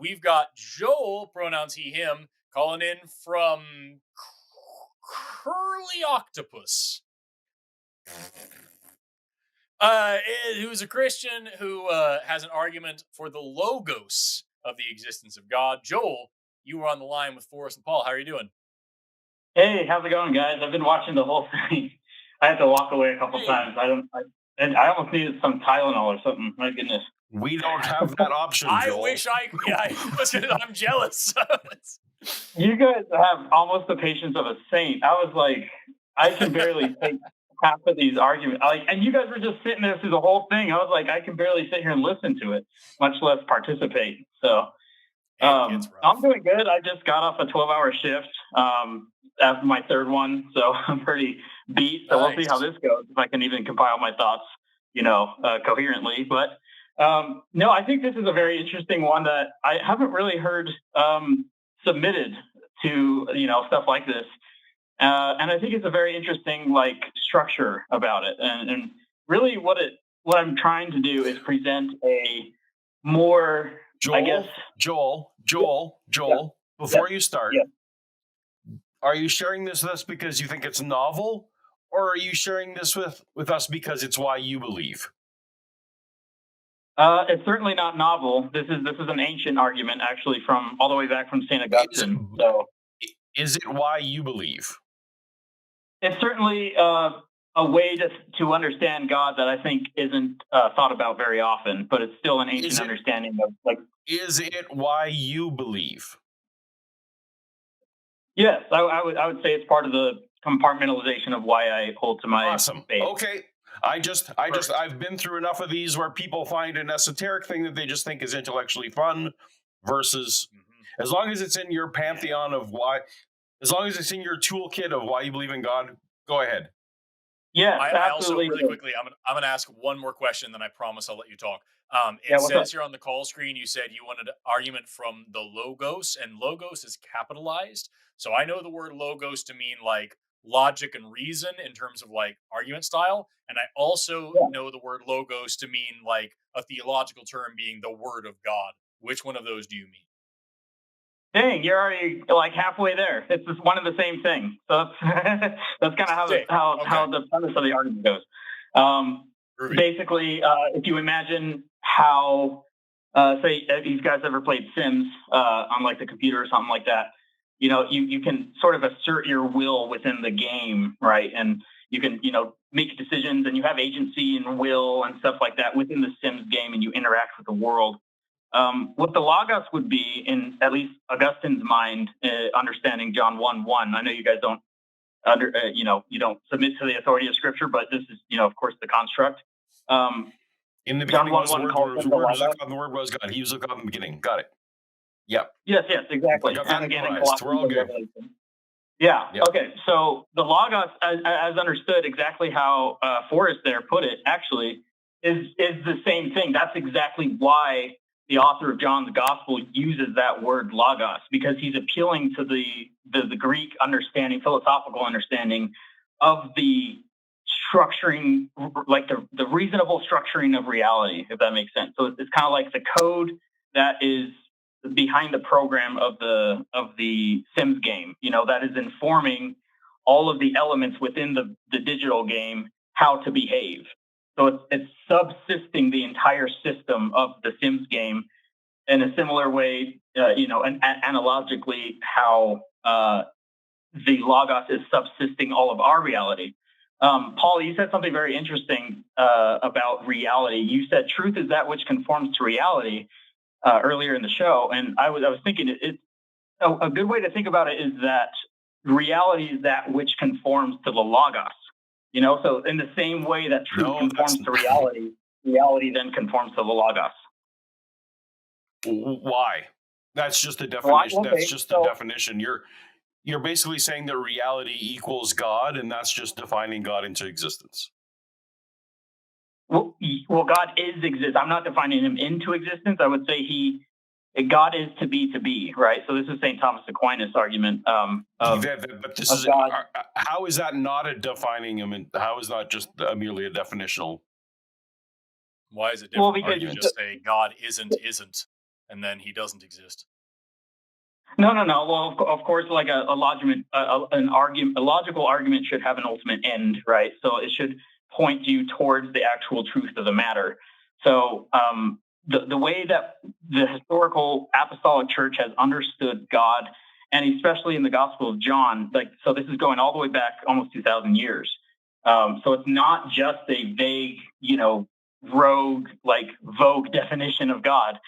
we've got Joel, pronouns he, him, calling in from Curly Octopus. Who's a Christian who has an argument for the logos of the existence of God. Joel, you were on the line with Forrest and Paul. How are you doing? Hey, how's it going, guys? I've been watching the whole thing. I had to walk away a couple times. And I almost needed some Tylenol or something. My goodness. We don't have that option, Joel. I wish I'm jealous. You guys have almost the patience of a saint. I was like, I can barely take half of these arguments. And you guys were just sitting there through the whole thing. I was like, I can barely sit here and listen to it, much less participate. So I'm doing good. I just got off a 12-hour shift after my third one, so I'm pretty beat. So We'll see how this goes, if I can even compile my thoughts, coherently. But no, I think this is a very interesting one that I haven't really heard submitted to, stuff like this. And I think it's a very interesting, structure about it. And really what I'm trying to do is present a more, Joel, before you start, are you sharing this with us because you think it's novel, or are you sharing this with us because it's why you believe? It's certainly not novel. This is an ancient argument, actually, from all the way back from St. Augustine. Is it why you believe? It's certainly a way to understand God that I think isn't thought about very often, but it's still an ancient understanding of Is it why you believe? Yes, I would say it's part of the compartmentalization of why I hold to my faith. Okay. I've been through enough of these where people find an esoteric thing that they just think is intellectually fun versus as long as it's in your pantheon of why, as long as it's in your toolkit of why you believe in God, go ahead. Yeah, I also really quickly, I'm going to ask one more question, then I promise I'll let you talk. It says here on the call screen, you said you wanted an argument from the logos, and logos is capitalized. So I know the word logos to mean logic and reason in terms of argument style. And I also know the word logos to mean a theological term being the word of God. Which one of those do you mean? Dang, you're already halfway there. It's just one and the same thing. So that's kind of how the premise of the argument goes. Basically, if you imagine how, say, if you guys ever played Sims on the computer or something like that, you can sort of assert your will within the game, right? And you can, make decisions, and you have agency and will and stuff like that within the Sims game, and you interact with the world. What the Logos would be, in at least Augustine's mind, understanding John 1:1. I know you guys don't you don't submit to the authority of Scripture, but this is, of course, the construct. In the beginning was the Word, the Word was God. He was God in the beginning. Got it. Yeah. Yes, exactly. And again, in Colossians. Yeah. Okay. So the Logos, as understood, exactly how Forrest there put it, actually, is the same thing. That's exactly why the author of John's Gospel uses that word Logos, because he's appealing to the Greek understanding, philosophical understanding of the structuring, the reasonable structuring of reality, if that makes sense. So it's kind of like the code that is behind the program of the Sims game, that is informing all of the elements within the digital game how to behave. So it's subsisting the entire system of the Sims game in a similar way, and analogically how the Logos is subsisting all of our reality. Paul, you said something very interesting about reality. You said truth is that which conforms to reality earlier in the show, and I was thinking it's a good way to think about it is that reality is that which conforms to the Logos. So in the same way that truth conforms to reality, reality then conforms to the Logos. Why? That's just the definition. Okay, that's just the definition. You're basically saying that reality equals God, and that's just defining God into existence. Well, God is exist. I'm not defining him into existence. I would say God is to be, right? So this is St. Thomas Aquinas' argument. But this is God. How is that not a defining him? And how is that just merely a definitional? Why is it different? Well, because you just say God isn't. and then he doesn't exist. No, no, no. Well, of course, like an argument, a logical argument should have an ultimate end, right? So it should point you towards the actual truth of the matter. So the way that the historical apostolic church has understood God, and especially in the Gospel of John, like, so this is going all the way back almost 2,000 years. So it's not just a vague, rogue, like vogue definition of God.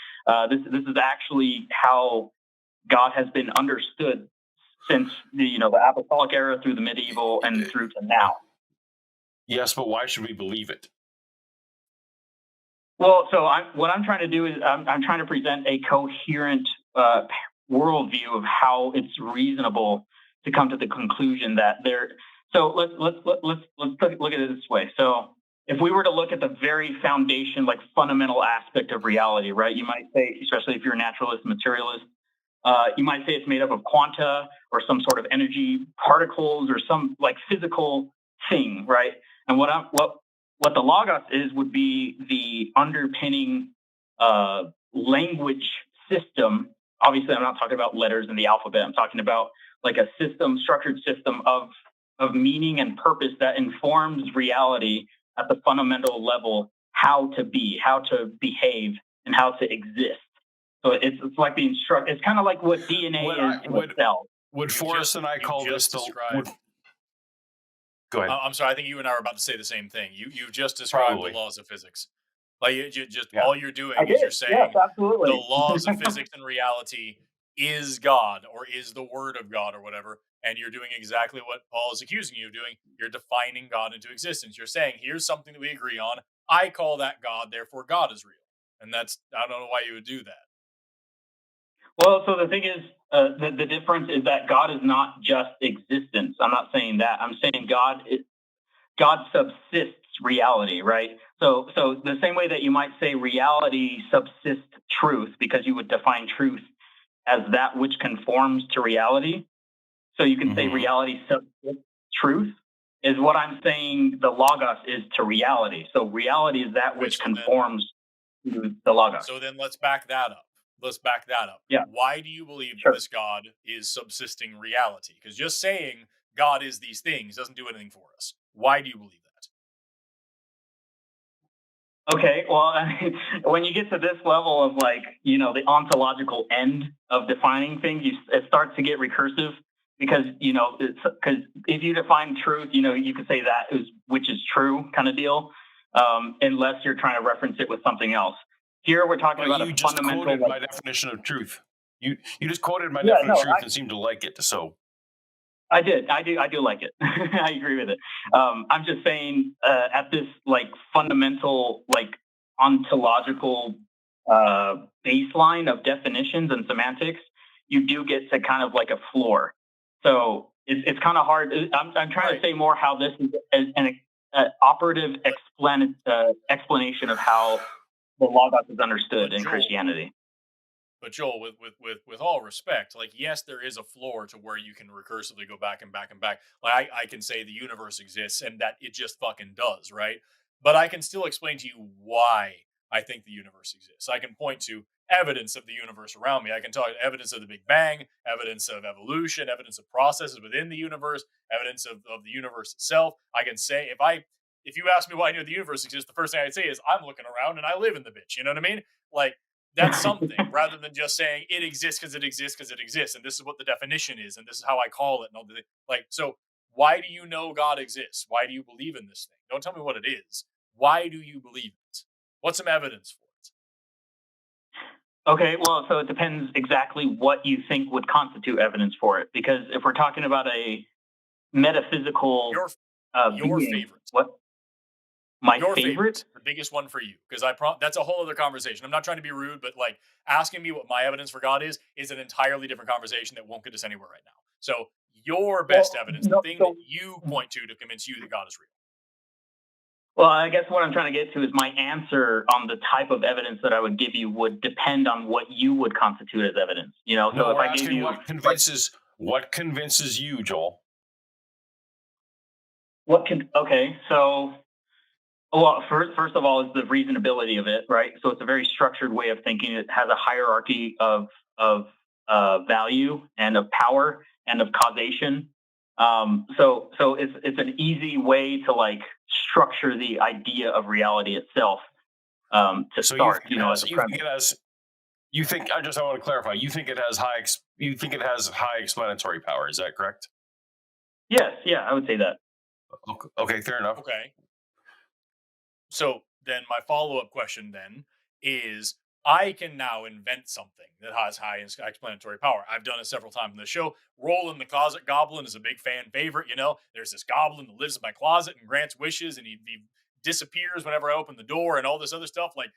This is actually how God has been understood since the apostolic era through the medieval and through to now. Yes, but why should we believe it? Well, so what I'm trying to do is I'm trying to present a coherent worldview of how it's reasonable to come to the conclusion that there. So let's look at it this way. So if we were to look at the very foundation, like fundamental aspect of reality, right? You might say, especially if you're a naturalist, materialist, you might say it's made up of quanta or some sort of energy particles or some like physical thing, right? And what the logos would be the underpinning language system. Obviously, I'm not talking about letters in the alphabet. I'm talking about like a structured system of meaning and purpose that informs reality at the fundamental level, how to be, how to behave, and how to exist. So it's like the it's kind of like what DNA is in a cell. Would Forrest and I call this Go ahead. I'm sorry. I think you and I are about to say the same thing. You've just described the laws of physics. Like all you're doing is you're saying the laws of physics and reality is God or is the word of God or whatever. And you're doing exactly what Paul is accusing you of doing. You're defining God into existence. You're saying, here's something that we agree on. I call that God, therefore God is real. And I don't know why you would do that. Well, so the thing is, the difference is that God is not just existence. I'm not saying that. I'm saying God subsists reality, right? So the same way that you might say reality subsists truth, because you would define truth as that which conforms to reality. So you can say reality subsists truth, is what I'm saying the logos is to reality. So reality is that which conforms to the logos. So then let's back that up. Yeah. Why do you believe this God is subsisting reality? Because just saying God is these things doesn't do anything for us. Why do you believe that? Okay, well, when you get to this level of the ontological end of defining things, it starts to get recursive because, because if you define truth, you could say that is which is true kind of deal, unless you're trying to reference it with something else. Here we're talking about a fundamental. You just quoted my definition of truth. You just quoted my definition of truth and seemed to like it. So I did. I do like it. I agree with it. I'm just saying at this fundamental ontological baseline of definitions and semantics, you do get to kind of like a floor. So it's kind of hard. I'm trying to say more how this is an operative explanation of how the logos is understood in Christianity. But Joel, with all respect, yes, there is a floor to where you can recursively go back and back and back. Like I can say the universe exists and that it just fucking does, right? But I can still explain to you why I think the universe exists. I can point to evidence of the universe around me. I can talk evidence of the Big Bang, evidence of evolution, evidence of processes within the universe, evidence of the universe itself. I can say if you ask me why I know the universe exists, the first thing I'd say is I'm looking around and I live in the bitch. You know what I mean? Like that's something rather than just saying it exists because it exists because it exists. And this is what the definition is. And this is how I call it. And all so why do you know God exists? Why do you believe in this thing? Don't tell me what it is. Why do you believe it? What's some evidence for it? Okay, well, so it depends exactly what you think would constitute evidence for it. Because if we're talking about a metaphysical your favorite. What? My your favorite? The biggest one for you. Because that's a whole other conversation. I'm not trying to be rude, but asking me what my evidence for God is an entirely different conversation that won't get us anywhere right now. So your best evidence, the thing that you point to convince you that God is real. Well, I guess what I'm trying to get to is my answer on the type of evidence that I would give you would depend on what you would constitute as evidence. So if I gave you what convinces you, Joel? Okay, so Well, first of all, is the reasonability of it, right? So it's a very structured way of thinking. It has a hierarchy of value and of power and of causation. So it's an easy way to like structure the idea of reality itself to So you start, think it has, as a you think premise. it has, you think, I want to clarify, you think it has you think it has high explanatory power. Is that correct? Yes, yeah, I would say that. Okay, fair enough. Okay. So then my follow-up question then is, I can now invent something that has high explanatory power. I've done it several times in the show. Roland the Closet Goblin is a big fan favorite. There's this goblin that lives in my closet and grants wishes, and he disappears whenever I open the door and all this other stuff. Like,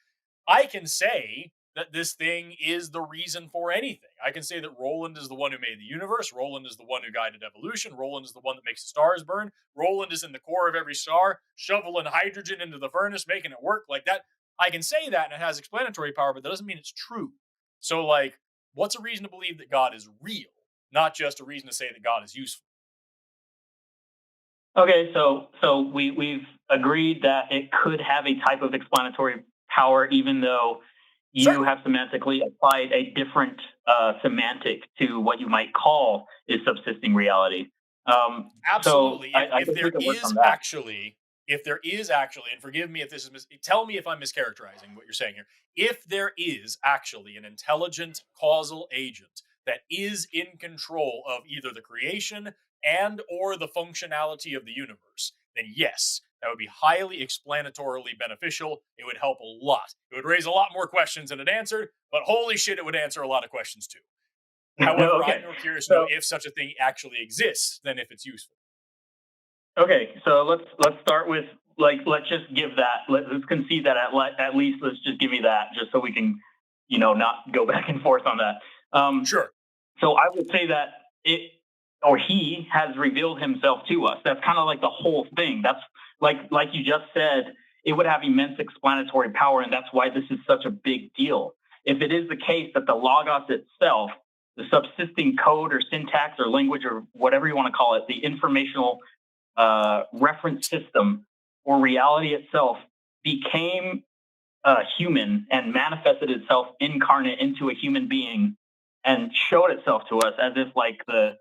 I can say that this thing is the reason for anything. I can say that Roland is the one who made the universe. Roland is the one who guided evolution. Roland is the one that makes the stars burn. Roland is in the core of every star, shoveling hydrogen into the furnace, making it work like that. I can say that and it has explanatory power, but that doesn't mean it's true. So, like, what's a reason to believe that God is real, not just a reason to say that God is useful? Okay, so we've agreed that it could have a type of explanatory power, even though you Certainly. have semantically applied a different semantic to what you might call is subsisting reality. So Absolutely. I guess we could work on that. If there is actually, and forgive me if this is, tell me if I'm mischaracterizing what you're saying here. If there is actually an intelligent causal agent that is in control of either the creation and or the functionality of the universe, then yes, that would be highly explanatorily beneficial. It would help a lot. It would raise a lot more questions than it answered, but holy shit, it would answer a lot of questions too. However, Okay, I'm more curious to know so if such a thing actually exists than if it's useful. okay, so let's start with like let's just give that let's concede that at least let's just give me that just so we can not go back and forth on that. Um, Sure. So I would say that it or he has revealed himself to us. That's kind of like the whole thing. That's like you just said, it would have immense explanatory power, and that's why this is such a big deal. If it is the case that the logos itself, the subsisting code or syntax or language or whatever you want to call it, the informational reference system or reality itself became human and manifested itself incarnate into a human being and showed itself to us as if like the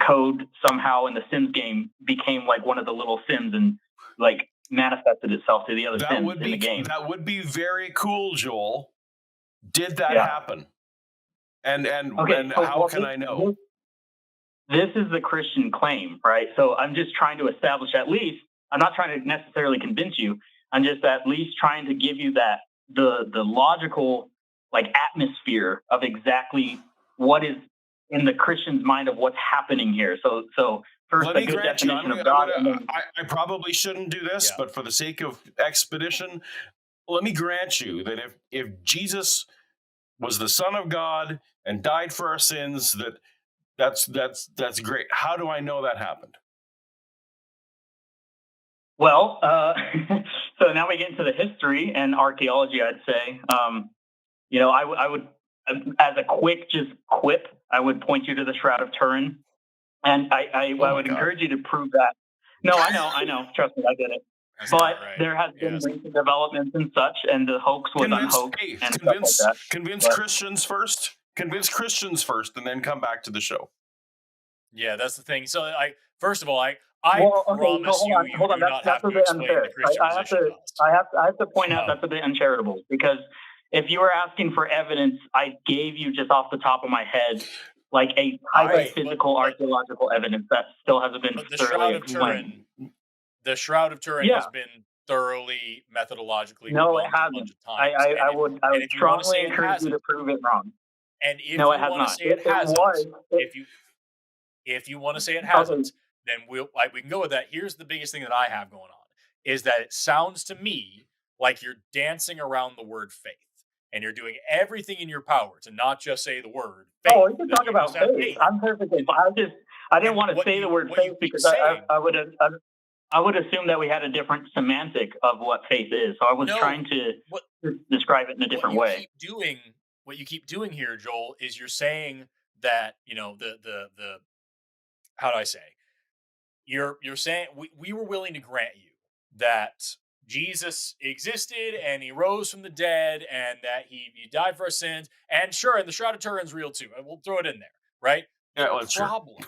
code somehow in the Sims game became like one of the little Sims and like manifested itself to the other Sims in the game. That would be very cool, Joel. Did that Yeah. happen? And Okay. So how can I know? This is the Christian claim, right? So I'm just trying to establish at least. I'm not trying to necessarily convince you. I'm just at least trying to give you that the logical like atmosphere of exactly what is in the Christian's mind of what's happening here. So first, Let a me good grant you, definition of God. And then, I probably shouldn't do this, Yeah. but for the sake of expedition, let me grant you that if Jesus was the Son of God and died for our sins, that's great. How do I know that happened? well, so now we get into the history and archaeology. I'd say, I would, as a quick just quip, I would point you to the Shroud of Turin, and I Oh my would God. encourage you to prove that. No, I know. Trust me, I get it. That's But not right. there has been Yes. recent developments and such, and the hoax was unhoaxed and stuff like that. Convince But Christians first. Convince Christians first, and then come back to the show. Yeah, that's the thing. So, first of all, I well, okay, so promise you, you hold on. do not That's have a to bit explain the unfair. Christian position to us. I have to point out Um, that's a bit uncharitable because if you were asking for evidence, I gave you just off the top of my head like a type of right, physical archaeological evidence that still hasn't been but the thoroughly Shroud of explained. Turin, the Shroud of Turin Yeah, has been thoroughly methodologically no, it debunked a bunch hasn't. of times, I and would if you want to strongly say it encourage you hasn't, to prove it wrong. and if No, it you has want to not. say it It hasn't, was. It, if you if you want to say it okay. hasn't, then we can go with that. Here's the biggest thing that I have going on is that it sounds to me like you're dancing around the word faith, and you're doing everything in your power to not just say the word Oh, faith, we can that talk you just about have faith. faith. I'm perfectly And fine. I didn't want to say the word what you faith keep because saying, I would assume that we had a different semantic of what faith is. So I was no, trying to what describe it in a what different you way. keep doing, here, Joel, is you're saying that the how do I say, you're saying we were willing to grant you that Jesus existed and he rose from the dead and that he died for our sins. And sure, and the Shroud of Turin's real too. And we'll throw it in there, right? The Yeah, well, sure. problem,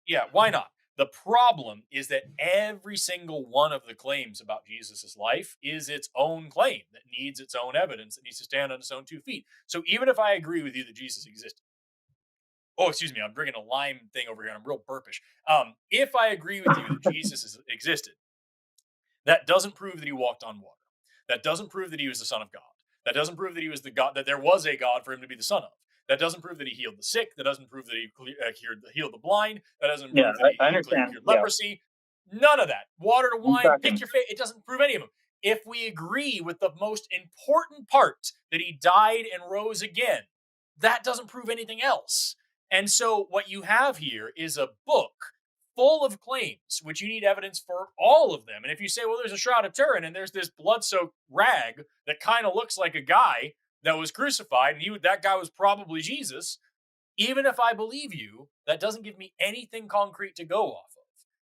yeah, why not? The problem is that every single one of the claims about Jesus's life is its own claim that needs its own evidence, that needs to stand on its own 2 feet. So even if I agree with you that Jesus existed, oh, excuse me, I'm drinking a lime thing over here and I'm real burpish. If I agree with you that existed, that doesn't prove that he walked on water. That doesn't prove that he was the son of God. That doesn't prove that he was the God, that there was a God for him to be the son of. That doesn't prove that he healed the sick. That doesn't prove that he healed the blind. That doesn't Yeah, prove that I he understand. cured Yeah, leprosy. None of that. Water to I'm wine, pick tracking. your fate. It doesn't prove any of them. If we agree with the most important part, that he died and rose again, that doesn't prove anything else. And so what you have here is a book full of claims, which you need evidence for all of them. And if you say, well, there's a Shroud of Turin and there's this blood soaked rag that kind of looks like a guy that was crucified, and that guy was probably Jesus, even if I believe you, that doesn't give me anything concrete to go off of.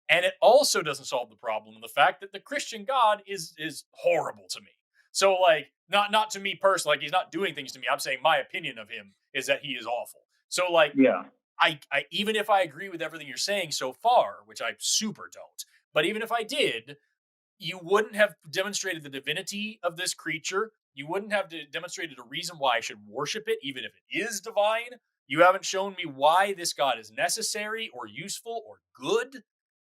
And it also doesn't solve the problem of the fact that the Christian God is horrible to me. So like not to me personally, like he's not doing things to me. I'm saying my opinion of him is that he is awful. So like Yeah. I even if I agree with everything you're saying so far, which I super don't, but even if I did, you wouldn't have demonstrated the divinity of this creature. You wouldn't have demonstrated a reason why I should worship it, even if it is divine. You haven't shown me why this God is necessary or useful or good.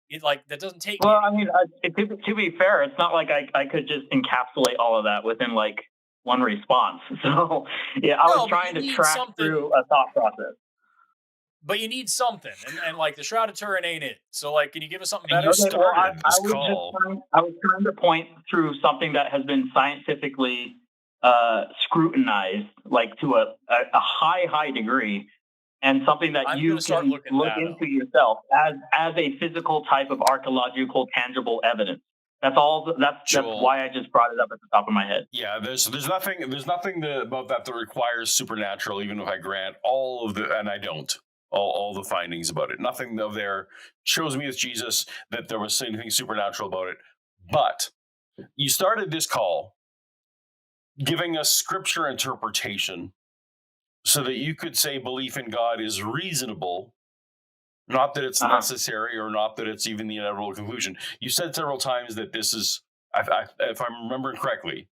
It like that doesn't take me Well, I anywhere. mean, to be fair, it's not like I could just encapsulate all of that within like one response. So yeah, I was No, but you trying to need track something. through a thought process. But you need something, and like the Shroud of Turin ain't it. So like, can you give us something And you better? Okay, well, started this call. I was trying to point through something that has been scientifically scrutinized, like to a high degree, and something that I'm you gonna start can looking look that up. into yourself as a physical type of archaeological tangible evidence. That's all. That's Joel, why I just brought it up at the top of my head. yeah, there's nothing about that that requires supernatural. Even if I grant all of the, and I don't, all the findings about it, nothing of there shows me with Jesus that there was anything supernatural about it. But you started this call giving us scripture interpretation so that you could say belief in God is reasonable, not that it's Uh-huh. necessary or not that it's even the inevitable conclusion. You said several times that this is, if I'm remembering correctly,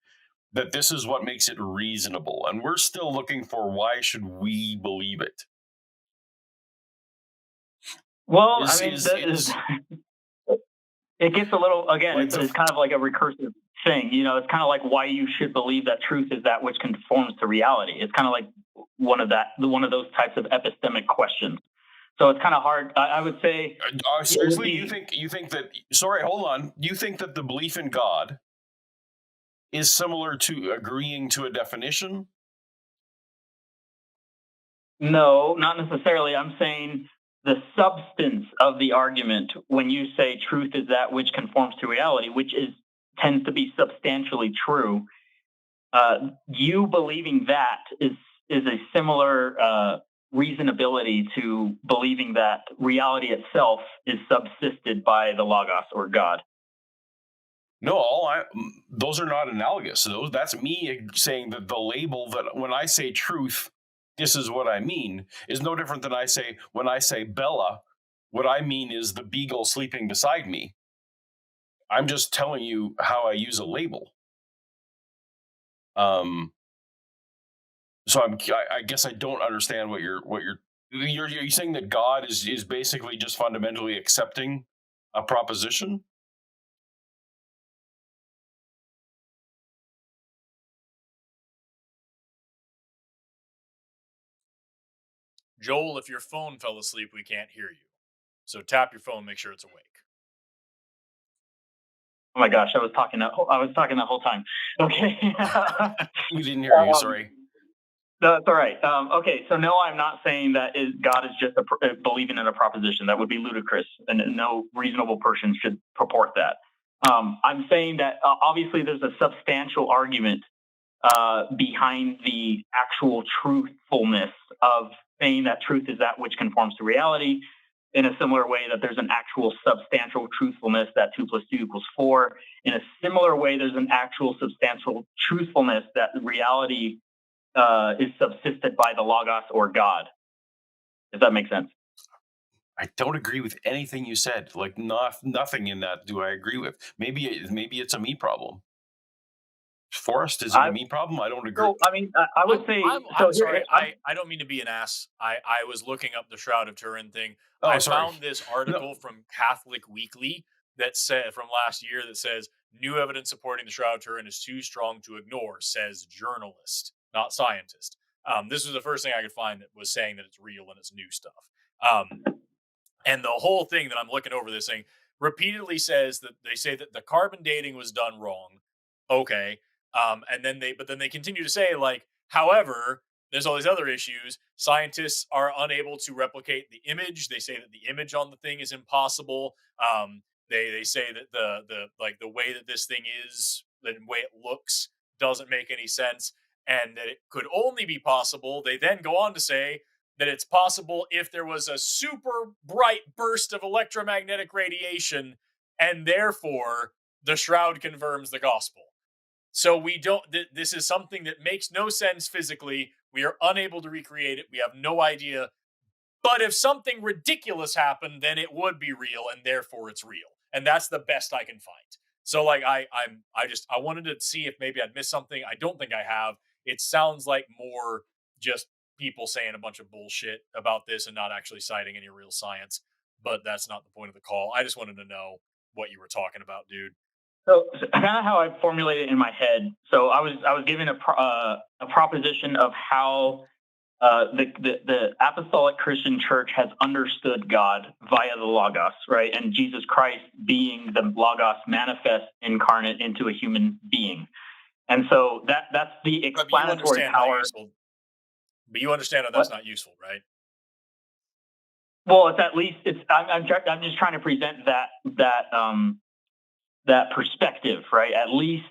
that this is what makes it reasonable, and we're still looking for why should we believe it. Well, I Is mean, is is it gets a little again. like It's kind of like a recursive thing. You know, it's kind of like why you should believe that truth is that which conforms to reality. It's kind of like one of those types of epistemic questions. So it's kind of hard. I would say it would seriously be you think that, sorry, hold on, you think that the belief in God is similar to agreeing to a definition? no, not necessarily. I'm saying the substance of the argument when you say truth is that which conforms to reality, which is tends to be substantially true. You believing that is a similar reasonability to believing that reality itself is subsisted by the logos or God. No, those are not analogous. That's me saying that the label that when I say truth, this is what I mean, is no different than when I say Bella, what I mean is the beagle sleeping beside me. I'm just telling you how I use a label. Um, so I guess I don't understand what you're saying, that God is basically just fundamentally accepting a proposition. Joel, if your phone fell asleep, we can't hear you. So tap your phone, make sure it's awake. Oh my gosh, I was talking that whole time. Okay. We didn't hear you. Sorry. No, that's all right. Okay, so no, I'm not saying that God is just believing in a proposition. That would be ludicrous, and no reasonable person should purport that. I'm saying that obviously there's a substantial argument behind the actual truthfulness of saying that truth is that which conforms to reality, in a similar way that there's an actual substantial truthfulness that 2 + 2 = 4. In a similar way, there's an actual substantial truthfulness that reality is subsisted by the Logos or God. If that makes sense. I don't agree with anything you said. Like, nothing in that do I agree with. Maybe it's a me problem. Forrest, is it a me problem? I don't agree. So, I mean, I would say. I'm sorry. I don't mean to be an ass. I was looking up the Shroud of Turin thing. Oh, I sorry. found this article from Catholic Weekly that said from last year that says new evidence supporting the Shroud of Turin is too strong to ignore, says journalist, not scientist. This was the first thing I could find that was saying that it's real and it's new stuff. And the whole thing that I'm looking over this thing repeatedly says that they say that the carbon dating was done wrong. Okay. And then they continue to say, like, however, there's all these other issues. Scientists are unable to replicate the image. They say that the image on the thing is impossible. They say that the way that this thing is, the way it looks, doesn't make any sense, and that it could only be possible. They then go on to say that it's possible if there was a super bright burst of electromagnetic radiation, and therefore the shroud confirms the gospel. So we don't. This is something that makes no sense physically. We are unable to recreate it. We have no idea. But if something ridiculous happened, then it would be real, and therefore it's real. And that's the best I can find. So, like, I wanted to see if maybe I'd missed something. I don't think I have. It sounds like more just people saying a bunch of bullshit about this and not actually citing any real science. But that's not the point of the call. I just wanted to know what you were talking about, dude. So kind of how I formulate it in my head. So I was given a proposition of how the apostolic Christian church has understood God via the Logos, right? And Jesus Christ being the Logos manifest incarnate into a human being. And so that's the explanatory power. But you understand that that's not useful, right? Well, it's at least I'm just trying to present that perspective, right? At least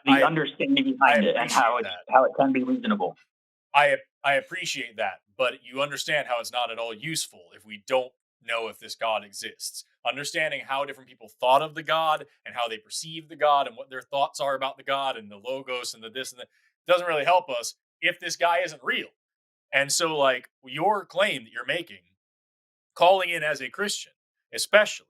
the understanding behind it and how it can be reasonable. I appreciate that, but you understand how it's not at all useful if we don't know if this God exists. Understanding how different people thought of the God and how they perceive the God and what their thoughts are about the God and the logos and the this and that doesn't really help us if this guy isn't real. And so, like, your claim that you're making, calling in as a Christian, especially,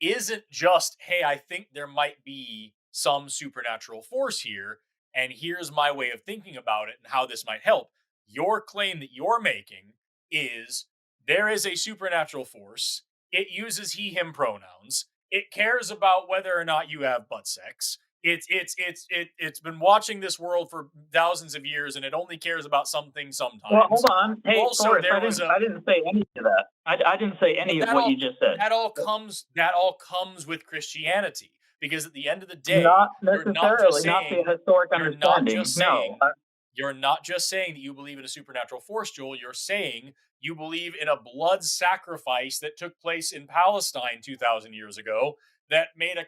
isn't just, hey, I think there might be some supernatural force here, and here's my way of thinking about it and how this might help. Your claim that you're making is there is a supernatural force. It uses he, him pronouns. It cares about whether or not you have butt sex. It's been watching this world for thousands of years, and it only cares about something sometimes. Well, hold on. Hey, also, Forrest, I didn't say any of that. I didn't say any of what you just said. That all comes with Christianity, because at the end of the day, not necessarily, not the historic understanding. You're not just saying that you believe in a supernatural force, Joel. You're saying you believe in a blood sacrifice that took place in Palestine 2,000 years ago that made a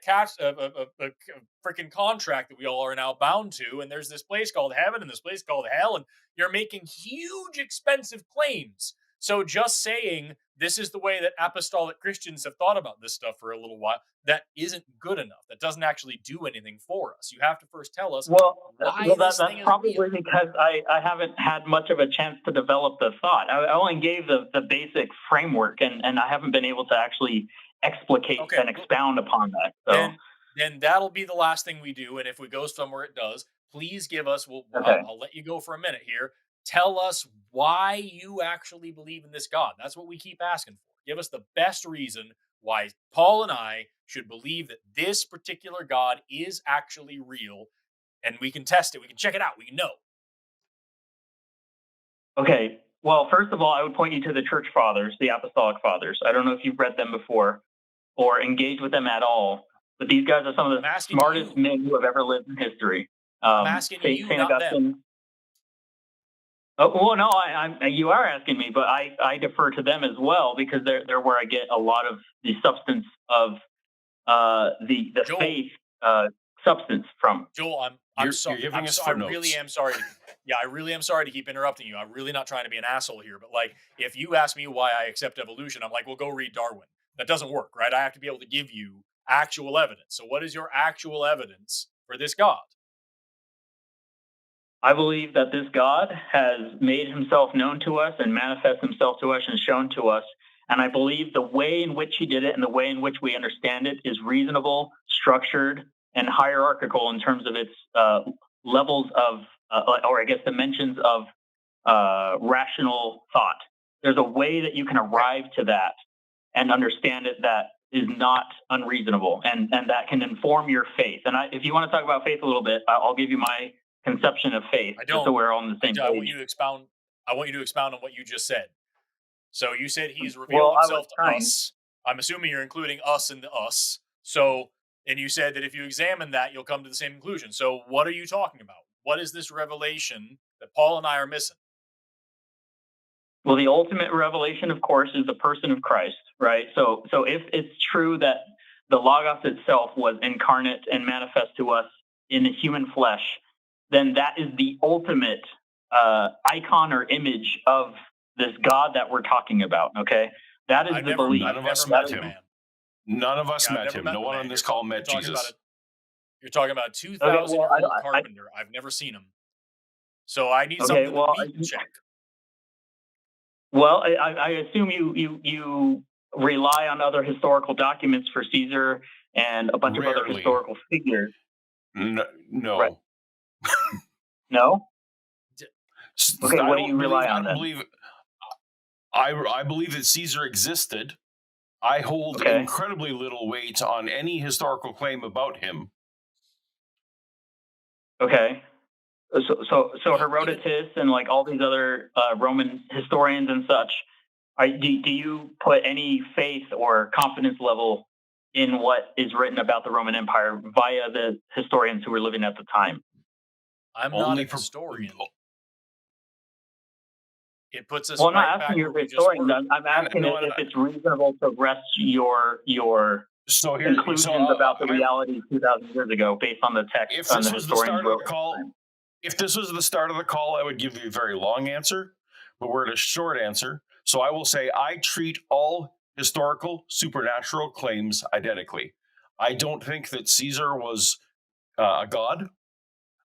freaking contract that we all are now bound to. And there's this place called heaven and this place called hell. And you're making huge, expensive claims. So just saying this is the way that apostolic Christians have thought about this stuff for a little while, that isn't good enough. That doesn't actually do anything for us. You have to first tell us why that's probably real. Because I haven't had much of a chance to develop the thought. I only gave the basic framework, and I haven't been able to actually explicate and expound upon that. So then that'll be the last thing we do. And if we go somewhere it does, please give us, I'll let you go for a minute here. Tell us why you actually believe in this God. That's what we keep asking for. Give us the best reason why Paul and I should believe that this particular God is actually real, and we can test it. We can check it out. We can know. Okay. Well, first of all, I would point you to the church fathers, the apostolic fathers. I don't know if you've read them before or engaged with them at all, but these guys are some of the smartest men who have ever lived in history. I'm asking you, not them. Oh, well, no, you are asking me, but I defer to them as well, because they're where I get a lot of the substance of the Joel, faith substance from. Joel, I'm sorry. I really am sorry. Yeah, I really am sorry to keep interrupting you. I'm really not trying to be an asshole here, but like, if you ask me why I accept evolution, I'm like, well, go read Darwin. That doesn't work, right? I have to be able to give you actual evidence. So, what is your actual evidence for this God? I believe that this God has made himself known to us and manifest himself to us and shown to us. And I believe the way in which he did it and the way in which we understand it is reasonable, structured, and hierarchical in terms of its levels of, or I guess dimensions of rational thought. There's a way that you can arrive to that and understand it that is not unreasonable and that can inform your faith. And if you want to talk about faith a little bit, I'll give you my conception of faith, I just so don't. we're on the same I want page. you to expound. I want you to expound on what you just said. So you said he's revealed Well, I was himself to trying. us. I'm assuming you're including us in the us. So, and you said that if you examine that, you'll come to the same conclusion. So, what are you talking about? What is this revelation that Paul and I are missing? Well, the ultimate revelation, of course, is the person of Christ, right? So if it's true that the Logos itself was incarnate and manifest to us in human flesh, then that is the ultimate icon or image of this God that we're talking about. Okay, that is the belief. None of us met met the him. man. None of us Yeah, I've met never him. No met the one man. on this call met You're talking about Jesus. it. You're talking about a Okay, 2,000-year-old carpenter. I've never seen him. So I need okay, something that well, we can check. well, I assume you rely on other historical documents for Caesar and a bunch of other Rarely. historical figures. No. Right. No? Okay, I what do don't you rely on I don't then? believe. I believe that Caesar existed. I hold Okay. incredibly little weight on any historical claim about him. Okay. So Even Herodotus and like all these other Roman historians and such, do you put any faith or confidence level in what is written about the Roman Empire via the historians who were living at the time? I'm not Only a for historian. It puts us Well, I'm right not asking back you where for we just historians. were. I'm asking if it's reasonable to rest your so here. conclusions about the reality 2,000 years ago based on the text If and this the was the historians start of wrote the at the call, time. if this was the start of the call, I would give you a very long answer, but we're at a short answer. So I will say I treat all historical supernatural claims identically. I don't think that Caesar was a god.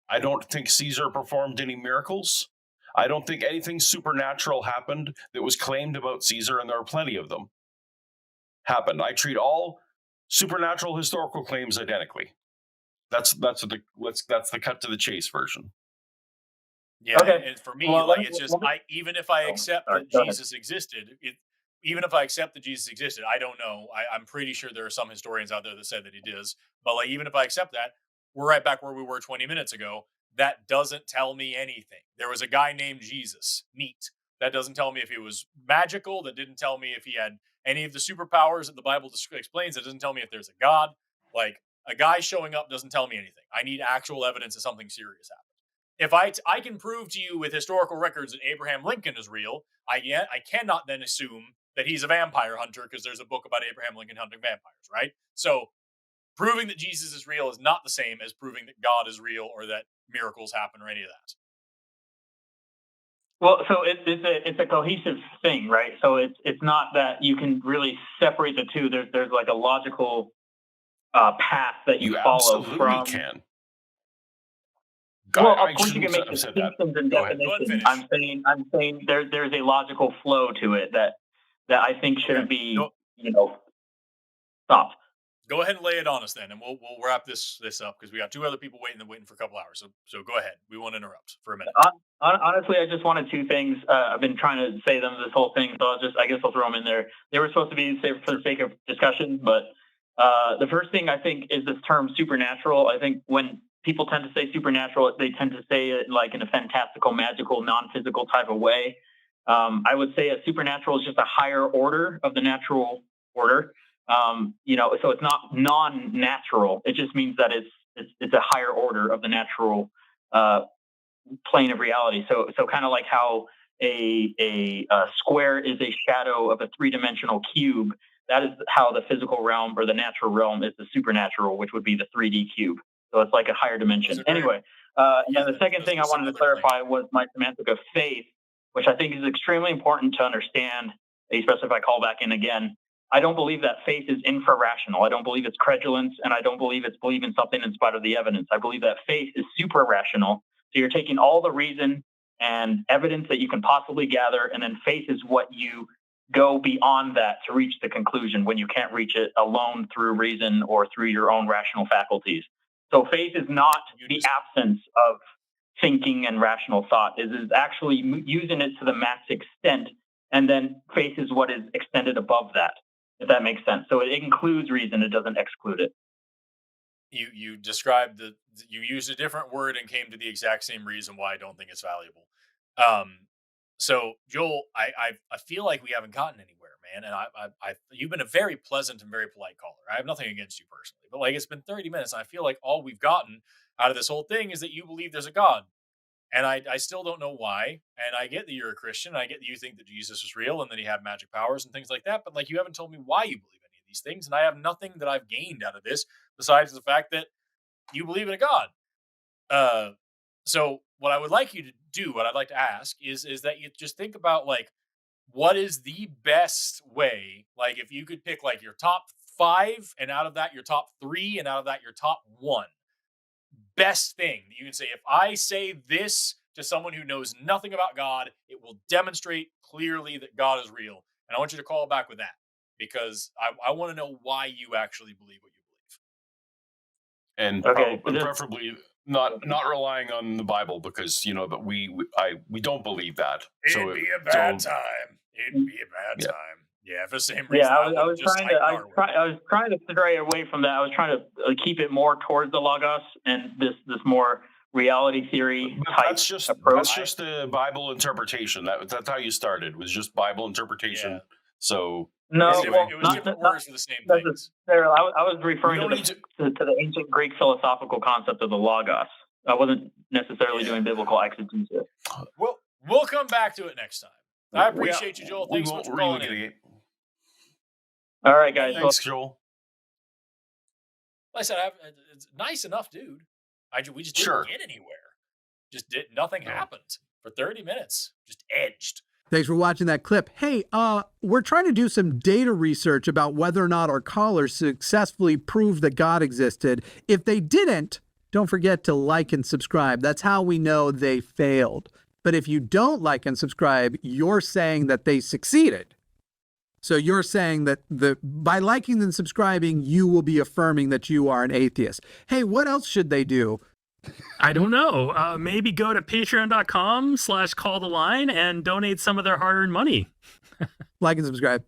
I don't think Caesar performed any miracles. I don't think anything supernatural happened that was claimed about Caesar, and there are plenty of them, happened. I treat all supernatural historical claims identically. That's the cut to the chase version. Yeah, Okay. and for me, Well, like it's just even if I oh, accept sorry. that Go ahead. Jesus existed, even if I accept that Jesus existed, I don't know. I'm pretty sure there are some historians out there that said that he does. But like even if I accept that, we're right back where we were 20 minutes ago. That doesn't tell me anything. There was a guy named Jesus. Neat. That doesn't tell me if he was magical. That didn't tell me if he had any of the superpowers that the Bible explains. It doesn't tell me if there's a God. Like a guy showing up doesn't tell me anything. I need actual evidence that something serious happened. If I can prove to you with historical records that Abraham Lincoln is real, I cannot then assume that he's a vampire hunter because there's a book about Abraham Lincoln hunting vampires, right? So proving that Jesus is real is not the same as proving that God is real or that miracles happen or any of that. Well, so it's a cohesive thing, right? So it's not that you can really separate the two. There's like a logical path that you follow absolutely from. Can. Well, of course you can make distinctions and Go ahead. definitions. I'm saying there's a logical flow to it that I think shouldn't be stopped. Go ahead and lay it on us then, and we'll wrap this up because we got two other people waiting for a couple hours. So go ahead. We won't interrupt for a minute. Honestly, I just wanted two things. I've been trying to say them this whole thing, so I guess I'll throw them in there. They were supposed to be for the sake of discussion, but the first thing I think is this term supernatural. I think when people tend to say supernatural, they tend to say it like in a fantastical, magical, non-physical type of way. I would say a supernatural is just a higher order of the natural order. So it's not non-natural. It just means that it's a higher order of the natural plane of reality. So kind of like how a square is a shadow of a three-dimensional cube. That is how the physical realm or the natural realm is the supernatural, which would be the 3D cube. So it's like a higher dimension. Anyway, And the second thing I wanted to clarify was my semantic of faith, which I think is extremely important to understand, especially if I call back in again. I don't believe that faith is infrarational. I don't believe it's credulence, and I don't believe it's believing something in spite of the evidence. I believe that faith is supra-rational. So you're taking all the reason and evidence that you can possibly gather, and then faith is what you go beyond that to reach the conclusion when you can't reach it alone through reason or through your own rational faculties. So faith is not the absence of thinking and rational thought. It is actually using it to the max extent, and then faith is what is extended above that, if that makes sense. So it includes reason, it doesn't exclude it. You described you used a different word and came to the exact same reason why I don't think it's valuable. So Joel, I feel like we haven't gotten anywhere, man. And you've been a very pleasant and very polite caller. I have nothing against you personally, but like it's been 30 minutes, and I feel like all we've gotten out of this whole thing is that you believe there's a God. And I still don't know why. And I get that you're a Christian. I get that you think that Jesus is real and that he had magic powers and things like that. But like, you haven't told me why you believe any of these things. And I have nothing that I've gained out of this besides the fact that you believe in a God. So what I would like you to do, what I'd like to ask is that you just think about like, what is the best way? Like if you could pick like your top 5 and out of that, your top 3 and out of that, your top 1. Best thing that you can say. If I say this to someone who knows nothing about God, it will demonstrate clearly that God is real. And I want you to call back with that because I want to know why you actually believe what you believe. And preferably not relying on the Bible because but we don't believe that. It'd be a bad time. It'd be a bad time. Yeah, for the same reason. Yeah, I was trying to stray away from that. I was trying to keep it more towards the Logos and this more reality theory type approach. That's just the Bible interpretation. That's how you started. Was just Bible interpretation. Yeah. So no, it was different words for the same things. I was referring to the ancient Greek philosophical concept of the Logos. I wasn't necessarily doing biblical exegesis. We'll come back to it next time. I appreciate you, Joel. Thanks so much for calling in. All right, guys. Thanks, Joel. Like I said, it's nice enough, dude. We just didn't get anywhere. Nothing happened for 30 minutes. Just edged. Thanks for watching that clip. Hey, we're trying to do some data research about whether or not our callers successfully proved that God existed. If they didn't, don't forget to like and subscribe. That's how we know they failed. But if you don't like and subscribe, you're saying that they succeeded. So you're saying that by liking and subscribing, you will be affirming that you are an atheist. Hey, what else should they do? I don't know. Maybe go to patreon.com/calltheline and donate some of their hard-earned money. Like and subscribe.